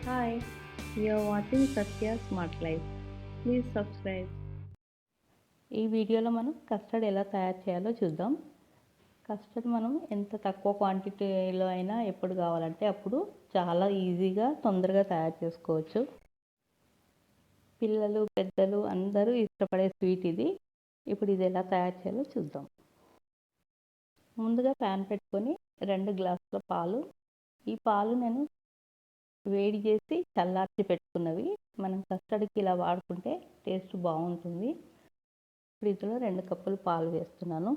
Hi, you are watching Satya Smart Life. Please subscribe. ఈ వీడియోలో మనం కస్టర్డ్ ఎలా తయారు చేయాలో చూద్దాం. కస్టర్డ్ మనం ఎంత తక్కువ క్వాంటిటీలో అయినా ఎప్పుడు కావాలంటే అప్పుడు చాలా ఈజీగా తొందరగా తయారు చేసుకోవచ్చు. పిల్లలు పెద్దలు అందరూ ఇష్టపడే స్వీట్ ఇది. ఇప్పుడు ఇది ఎలా తయారు చేయాలో చూద్దాం. ముందుగా ప్యాన్ పెట్టుకొని 2 గ్లాసుల పాలు, ఈ పాలు నేను వేడి చేసి చల్లార్చి పెట్టుకున్నవి. మనం కస్టర్డ్కి ఇలా వాడుకుంటే టేస్ట్ బాగుంటుంది. ఇప్పుడు ఇందులో 2 కప్పులు పాలు వేస్తున్నాను.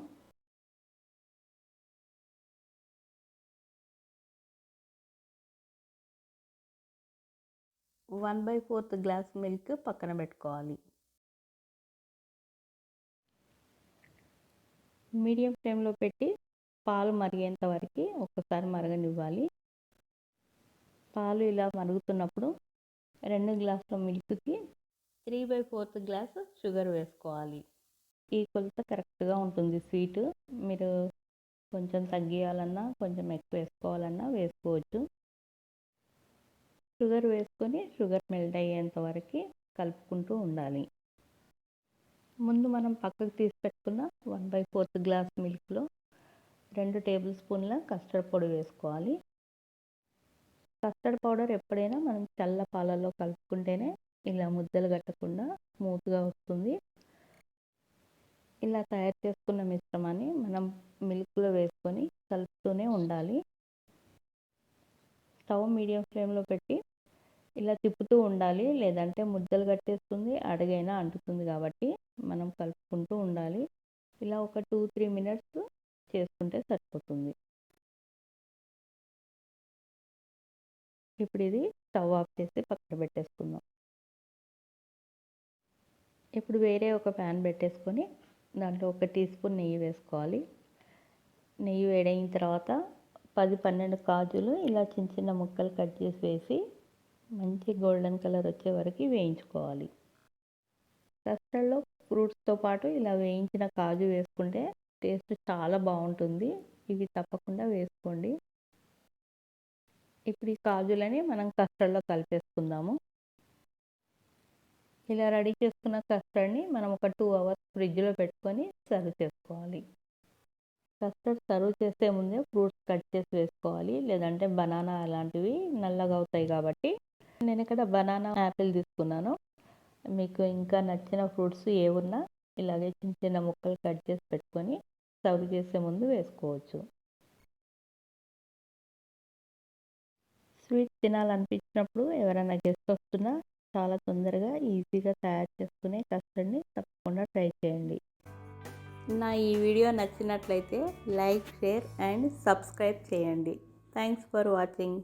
One by 4th glass milk పక్కన పెట్టుకోవాలి. మీడియం ఫ్లేమ్లో పెట్టి పాలు మరిగేంత వరకు ఒక్కసారి మరగనివ్వాలి. పాలు ఇలా మరుగుతున్నప్పుడు 2 గ్లాసుల మిల్క్కి 3/4 గ్లాస్ షుగర్ వేసుకోవాలి. ఈ కొలత కరెక్ట్గా ఉంటుంది. స్వీట్ మీరు కొంచెం తగ్గియాలన్నా కొంచెం ఎక్కువ వేసుకోవాలన్నా వేసుకోవచ్చు. షుగర్ వేసుకొని షుగర్ మెల్ట్ అయ్యేంత వరకు కలుపుకుంటూ ఉండాలి. ముందు మనం పక్కకు తీసి పెట్టుకున్న 1/4 గ్లాస్ మిల్క్లో 2 టేబుల్ స్పూన్ల కస్టర్డ్ పొడి వేసుకోవాలి. కస్టర్డ్ పౌడర్ ఎప్పుడైనా మనం చల్ల పాలల్లో కలుపుకుంటేనే ఇలా ముద్దలు కట్టకుండా స్మూత్గా వస్తుంది. ఇలా తయారు చేసుకున్న మిశ్రమాన్ని మనం మిల్క్లో వేసుకొని కలుపుతూనే ఉండాలి. స్టవ్ మీడియం ఫ్లేమ్లో పెట్టి ఇలా తిప్పుతూ ఉండాలి, లేదంటే ముద్దలు కట్టేస్తుంది, అడుగైనా అంటుతుంది. కాబట్టి మనం కలుపుకుంటూ ఉండాలి. ఇలా ఒక 2-3 మినిట్స్ చేసుకుంటే సరిపోతుంది. ఇప్పుడు ఇది స్టవ్ ఆఫ్ చేసి పక్కన పెట్టేసుకుందాం. ఇప్పుడు వేరే ఒక ప్యాన్ పెట్టేసుకొని దాంట్లో 1 టీ స్పూన్ నెయ్యి వేసుకోవాలి. నెయ్యి వేడైన తర్వాత 10-12 కాజులు ఇలా చిన్న చిన్న ముక్కలు కట్ చేసి వేసి మంచి గోల్డెన్ కలర్ వచ్చే వరకు వేయించుకోవాలి. కస్టర్డ్లో ఫ్రూట్స్తో పాటు ఇలా వేయించిన కాజు వేసుకుంటే టేస్ట్ చాలా బాగుంటుంది. ఇవి తప్పకుండా వేసుకోండి. ఇప్పుడు ఈ కాజులని మనం కస్టర్డ్లో కలిపేసుకుందాము. ఇలా రెడీ చేసుకున్న కస్టర్డ్ని మనం ఒక 2 అవర్స్ ఫ్రిడ్జ్లో పెట్టుకొని సర్వ్ చేసుకోవాలి. కస్టర్డ్ సర్వ్ చేసే ముందే ఫ్రూట్స్ కట్ చేసి వేసుకోవాలి, లేదంటే బనానా అలాంటివి నల్లగా అవుతాయి. కాబట్టి నేను ఇక్కడ బనానా, యాపిల్ తీసుకున్నాను. మీకు ఇంకా నచ్చిన ఫ్రూట్స్ ఏమున్నా ఇలాగే చిన్న చిన్న ముక్కలు కట్ చేసి పెట్టుకొని సర్వ్ చేసే ముందు వేసుకోవచ్చు. స్వీట్ తినాలనిపించినప్పుడు ఎవరైనా గెస్ట్ వస్తున్నా చాలా తొందరగా ఈజీగా తయారు చేసుకునే కస్టర్డ్ని తప్పకుండా ట్రై చేయండి. నా ఈ వీడియో నచ్చినట్లయితే లైక్, షేర్ అండ్ సబ్స్క్రైబ్ చేయండి. Thanks for watching.